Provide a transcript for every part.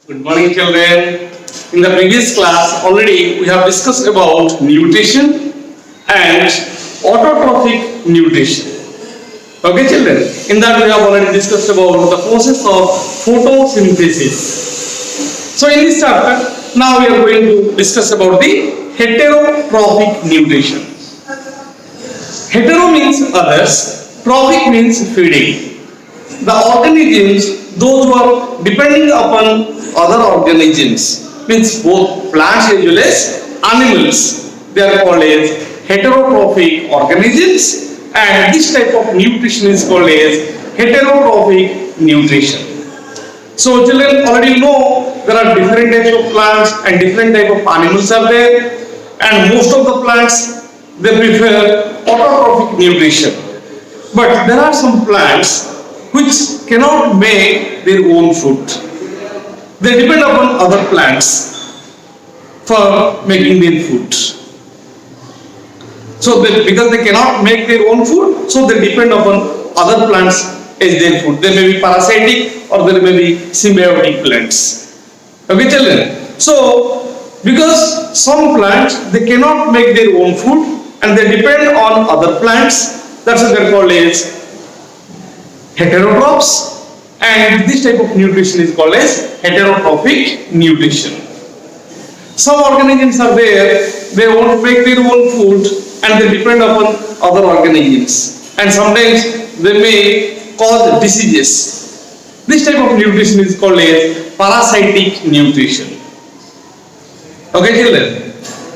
Good morning, children. In the previous class, already we have discussed about nutrition and autotrophic nutrition. Okay, children. In that, we have already discussed about the process of photosynthesis. So, in this chapter, now we are going to discuss about the heterotrophic nutrition. Hetero means others, trophic means feeding. The organisms, those who are depending upon other organisms, means both plants as well as animals, they are called as heterotrophic organisms, and this type of nutrition is called as heterotrophic nutrition. So children already know there are different types of plants and different type of animals are there, and most of the plants they prefer autotrophic nutrition. But there are some plants which cannot make their own food. They depend upon other plants for making their food. So because they cannot make their own food, so they depend upon other plants as their food. They may be parasitic or there may be symbiotic plants. Okay, children? So because some plants they cannot make their own food and they depend on other plants, that's what they are called as heterotrophs, and this type of nutrition is called as heterotrophic nutrition. Some organisms are there, they won't make their own food and they depend upon other organisms, and sometimes they may cause diseases. This type of nutrition is called as parasitic nutrition. Okay, children?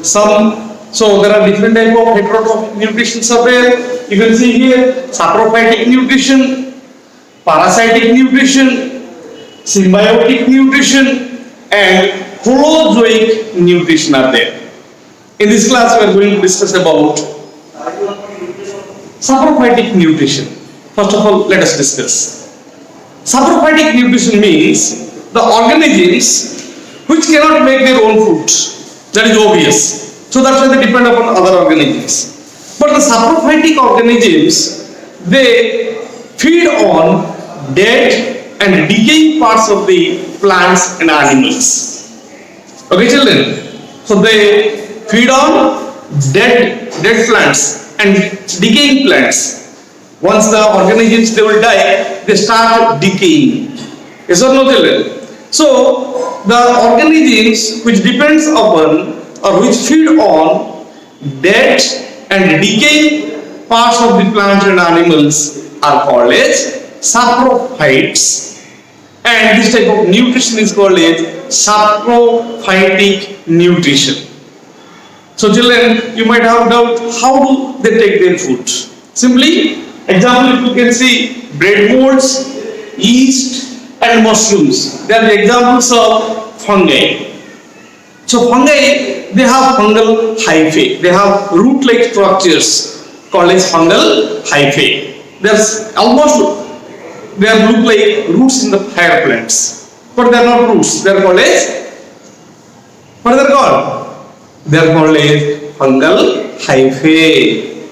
So there are different type of heterotrophic nutrition are there. You can see here saprophytic nutrition, parasitic nutrition, symbiotic nutrition, and holozoic nutrition are there. In this class we are going to discuss about saprophytic nutrition. First of all, let us discuss. Saprophytic nutrition means the organisms which cannot make their own food. That is obvious. So that's why they depend upon other organisms. But the saprophytic organisms, they feed on dead and decaying parts of the plants and animals. Okay, children? So they feed on dead plants and decaying plants. Once the organisms they will die, they start decaying. Yes or no, children? So the organisms which depends upon or which feed on dead and decaying parts of the plants and animals are called as saprophytes, and this type of nutrition is called as saprophytic nutrition. So children, you might have doubt, how do they take their food? Simply, example, if you can see bread molds, yeast and mushrooms, they are the examples of fungi. So fungi, they have fungal hyphae. They have root-like structures called as fungal hyphae. They look like roots in the higher plants, but they are not roots. They are called as, what are they called? They are called as fungal hyphae.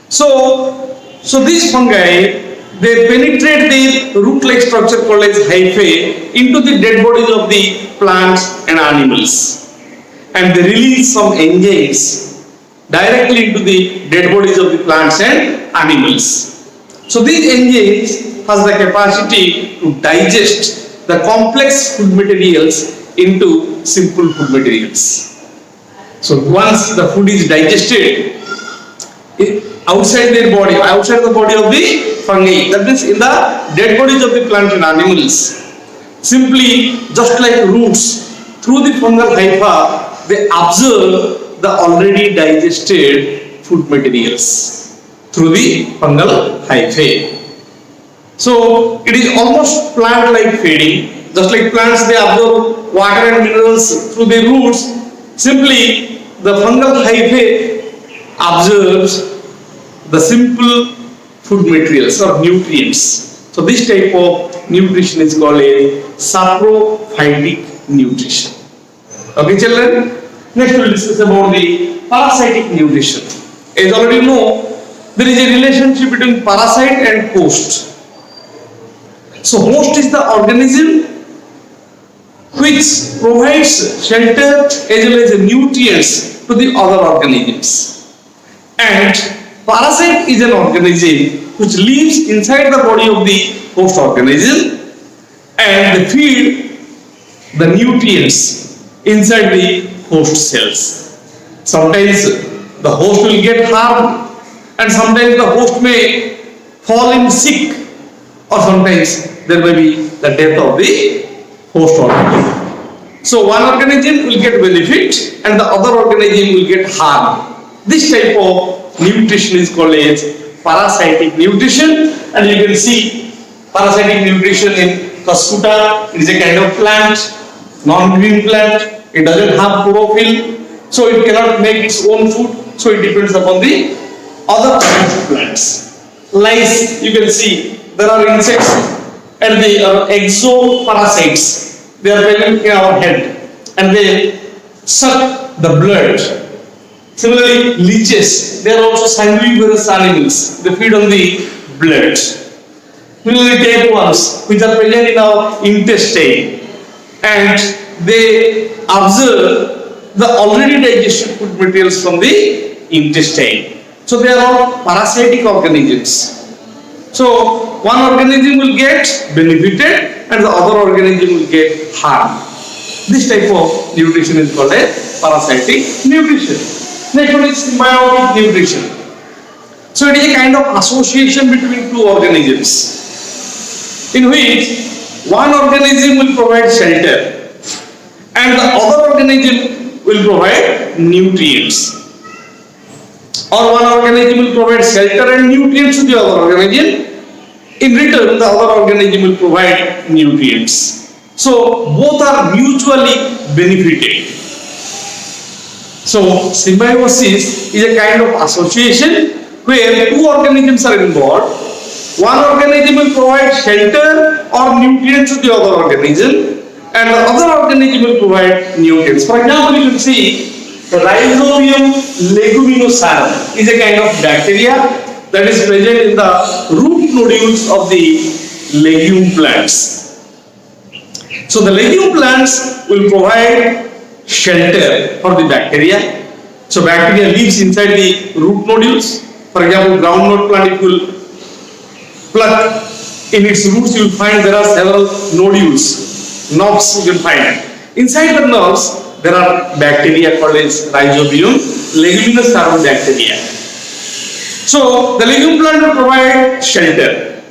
So these fungi, they penetrate the root-like structure called as hyphae into the dead bodies of the plants and animals, and they release some enzymes directly into the dead bodies of the plants and animals. So these enzymes has the capacity to digest the complex food materials into simple food materials. So once the food is digested outside their body, outside the body of the fungi, that means in the dead bodies of the plants and animals, simply just like roots, through the fungal hyphae, they absorb the already digested food materials through the fungal hyphae. So it is almost plant-like feeding. Just like plants, they absorb water and minerals through their roots. Simply, the fungal hyphae absorbs the simple food materials or nutrients. So this type of nutrition is called a saprophytic nutrition. Okay, children? Next we will discuss about the parasitic nutrition. As already know, there is a relationship between parasite and host. So host is the organism which which provides shelter as well as nutrients to the other organisms. And parasite is an organism which lives inside the body of the host organism and they feed the nutrients inside the host cells. Sometimes the host will get harmed and sometimes the host may fall in sick or sometimes there may be the death of the host organism. So one organism will get benefit and the other organism will get harm. This type of nutrition is called as parasitic nutrition, and you can see parasitic nutrition in Cuscuta. It is a kind of plant, non-green plant. It doesn't have chlorophyll, so it cannot make its own food, so it depends upon the other kinds of plants. Lice, you can see there are insects and they are exoparasites. They are present in our head and they suck the blood. Similarly, leeches, they are also sanguivorous animals. They feed on the blood. Similarly, tapeworms, which are present in our intestine, and they absorb the already digested food materials from the intestine. So they are all parasitic organisms. So one organism will get benefited and the other organism will get harmed. This type of nutrition is called as parasitic nutrition. Next one is symbiotic nutrition. So it is a kind of association between two organisms in which one organism will provide shelter and the other organism will provide nutrients. Or one organism will provide shelter and nutrients to the other organism. In return, the other organism will provide nutrients. So both are mutually benefited. So symbiosis is a kind of association where two organisms are involved. One organism will provide shelter or nutrients to the other organism and the other organism will provide nutrients. For example, you can see the Rhizobium leguminosarum is a kind of bacteria that is present in the root nodules of the legume plants. So the legume plants will provide shelter for the bacteria. So bacteria lives inside the root nodules. For example, groundnut plant, if you will pluck in its roots, you will find there are several nodules, knobs you can find. Inside the knobs, there are bacteria called as Rhizobium leguminosarum bacteria. So the legume plant will provide shelter.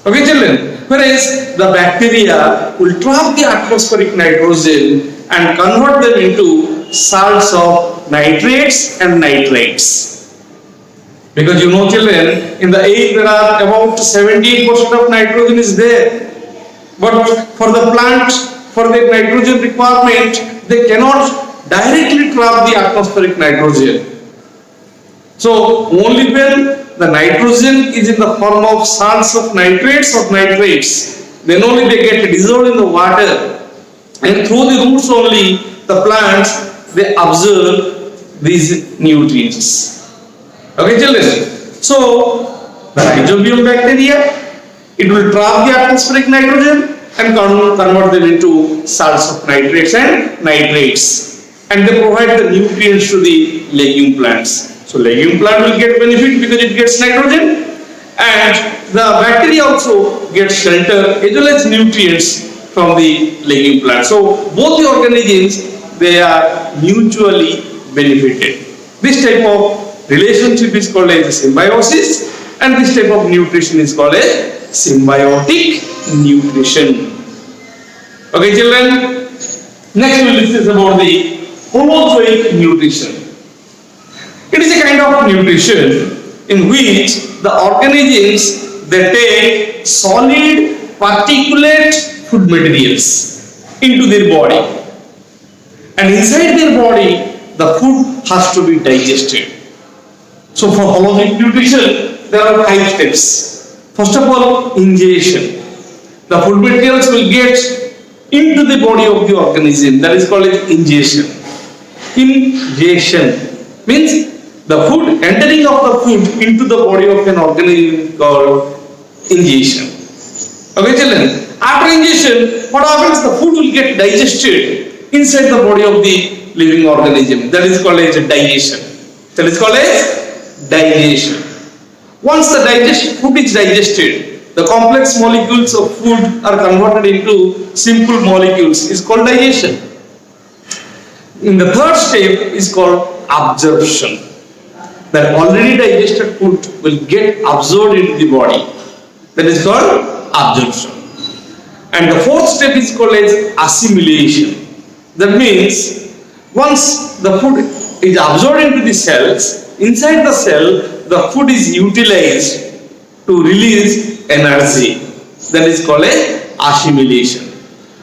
Okay, children. Whereas the bacteria will trap the atmospheric nitrogen and convert them into salts of nitrates and nitrites. Because you know, children, in the air there are about 78% of nitrogen is there. But for the plant, for their nitrogen requirement, they cannot directly trap the atmospheric nitrogen. So only when the nitrogen is in the form of salts of nitrates or nitrates, then only they get dissolved in the water, and through the roots only the plants they absorb these nutrients. Okay, children. So the Rhizobium bacteria, it will trap the atmospheric nitrogen and convert them into salts of nitrates and nitrates, and they provide the nutrients to the legume plants. So legume plant will get benefit because it gets nitrogen, and the bacteria also gets shelter as well as nutrients from the legume plant. So both the organisms, they are mutually benefited. This type of relationship is called as symbiosis, and this type of nutrition is called as symbiotic nutrition. Okay, children. Next we will discuss about the holozoic nutrition. It is a kind of nutrition in which the organisms they take solid particulate food materials into their body, and inside their body the food has to be digested. So for holozoic nutrition there are 5 steps. First of all, ingestion. The food materials will get into the body of the organism, that is called as ingestion. Ingestion means the food, entering of the food into the body of an organism is called ingestion. Okay, children. After ingestion, what happens? The food will get digested inside the body of the living organism. That is called as digestion. That is called as digestion. Once the food is digested, the complex molecules of food are converted into simple molecules. Is called digestion. In the third step is called absorption. That already digested food will get absorbed into the body. That is called absorption. And the fourth step is called as assimilation. That means once the food is absorbed into the cells, inside the cell the food is utilized to release energy. That is called as assimilation.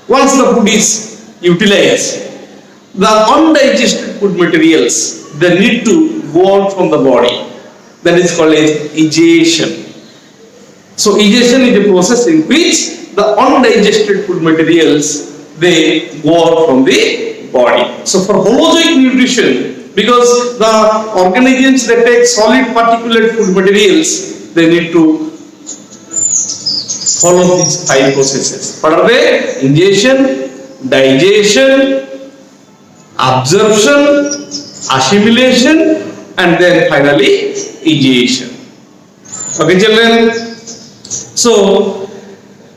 Once the food is utilized, the undigested food materials, they need to go out from the body. That is called as egestion. So egestion is a process in which the undigested food materials, they go out from the body. So for holozoic nutrition, because the organisms that take solid particulate food materials, they need to follow these 5 processes. What are they? Ingestion, digestion, absorption, assimilation, and then finally egestion. Okay, children. So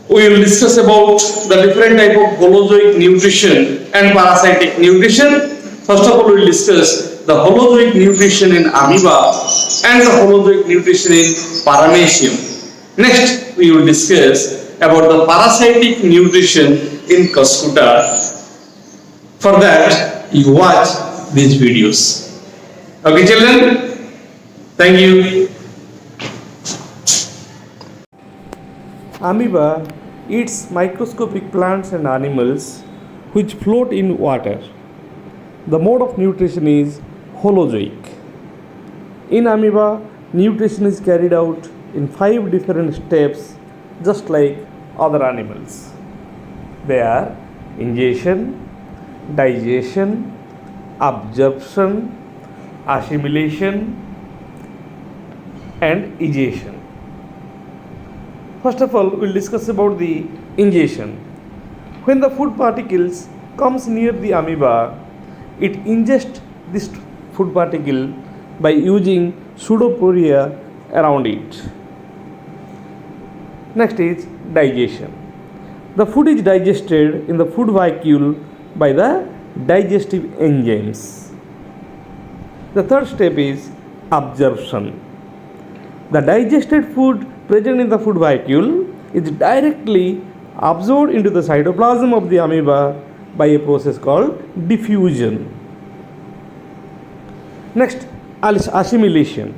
we will discuss about the different type of holozoic nutrition and parasitic nutrition. First of all, we will discuss the holozoic nutrition in amoeba and the holozoic nutrition in paramecium. Next, we will discuss about the parasitic nutrition in cuscuta. For that, you watch these videos. Okay, children? Thank you. Amoeba eats microscopic plants and animals which float in water. The mode of nutrition is holozoic. In amoeba, nutrition is carried out in 5 different steps, just like other animals. They are ingestion, digestion, absorption, assimilation, and egestion. First of all, we will discuss about the ingestion. When the food particles comes near the amoeba, it ingests this food particle by using pseudoporia around it. Next is digestion. The food is digested in the food vacuole by the digestive enzymes. The third step is absorption. The digested food present in the food vacuole is directly absorbed into the cytoplasm of the amoeba by a process called diffusion. Next, assimilation.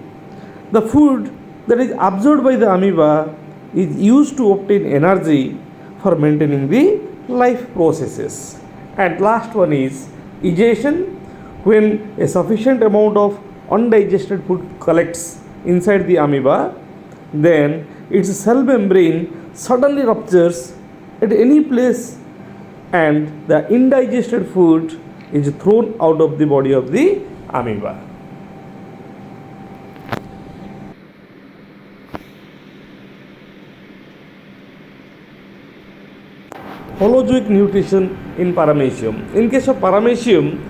The food that is absorbed by the amoeba is used to obtain energy for maintaining the life processes. And last one is egestion, when a sufficient amount of undigested food collects inside the amoeba, then its cell membrane suddenly ruptures at any place and the indigested food is thrown out of the body of the amoeba. Holozoic nutrition in paramecium. In case of paramecium,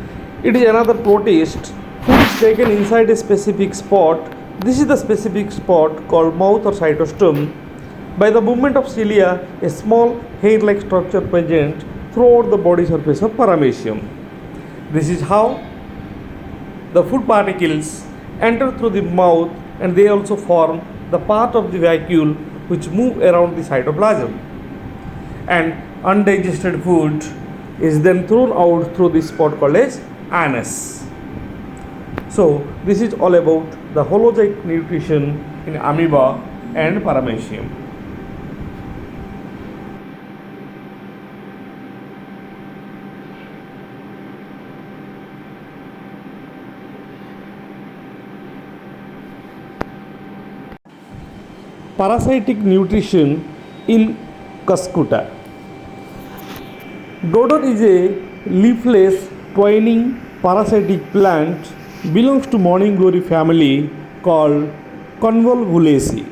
it is another protist. Food is taken inside a specific spot. This is the specific spot called mouth or cytostome. By the movement of cilia, a small hair-like structure present throughout the body surface of paramecium. This is how the food particles enter through the mouth, and they also form the part of the vacuole which move around the cytoplasm. And undigested food is then thrown out through this spot called as anus. So this is all about the holozoic nutrition in amoeba and paramecium. Parasitic nutrition in cuscuta. Dodder is a leafless, twining parasitic plant belongs to morning glory family called Convolvulaceae.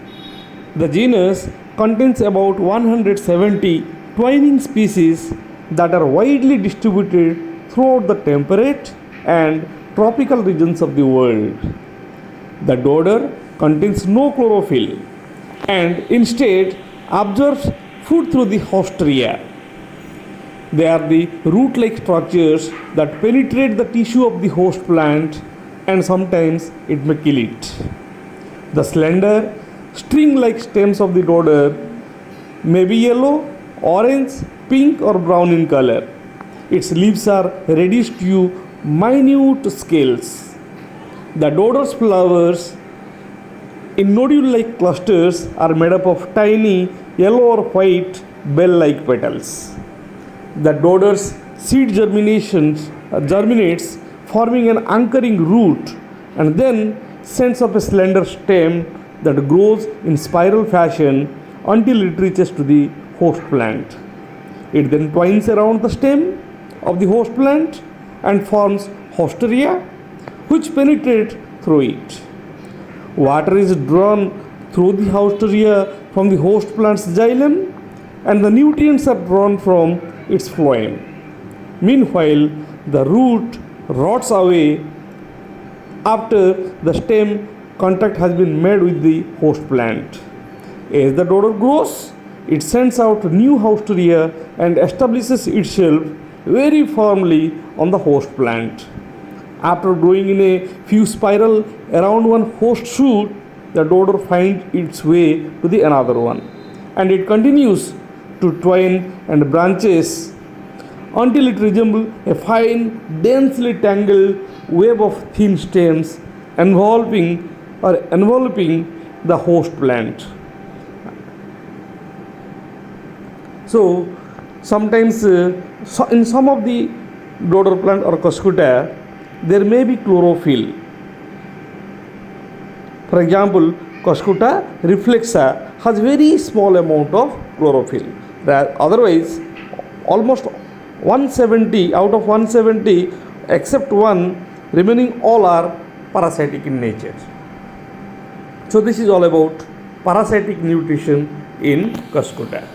The genus contains about 170 to twining species that are widely distributed throughout the temperate and tropical regions of the world. The dodder contains no chlorophyll and instead absorbs food through the hostria. They are the root-like structures that penetrate the tissue of the host plant and sometimes it may kill it. The slender, string-like stems of the dodder may be yellow, orange, pink or brown in color. Its leaves are reddish to minute scales. The dodder's flowers in nodule-like clusters are made up of tiny yellow or white bell-like petals. The dodder's seed germinates, forming an anchoring root and then sends up a slender stem that grows in spiral fashion until it reaches to the host plant. It then twines around the stem of the host plant and forms hostria, which penetrate through it. Water is drawn through the hostria from the host plant's xylem and the nutrients are drawn from its phloem. Meanwhile, the root rots away after the stem contact has been made with the host plant. As the dodder grows, it sends out new hostria and establishes itself very firmly on the host plant. After growing in a few spiral around one host shoot, the dodder finds its way to the another one, and it continues to twine and branches until it resembles a fine, densely tangled web of thin stems enveloping the host plant. So, sometimes in some of the dodder plant or cuscuta, there may be chlorophyll. For example, cuscuta reflexa has very small amount of chlorophyll. Otherwise, almost 170 out of 170 except one remaining all are parasitic in nature. So this is all about parasitic nutrition in cuscuta.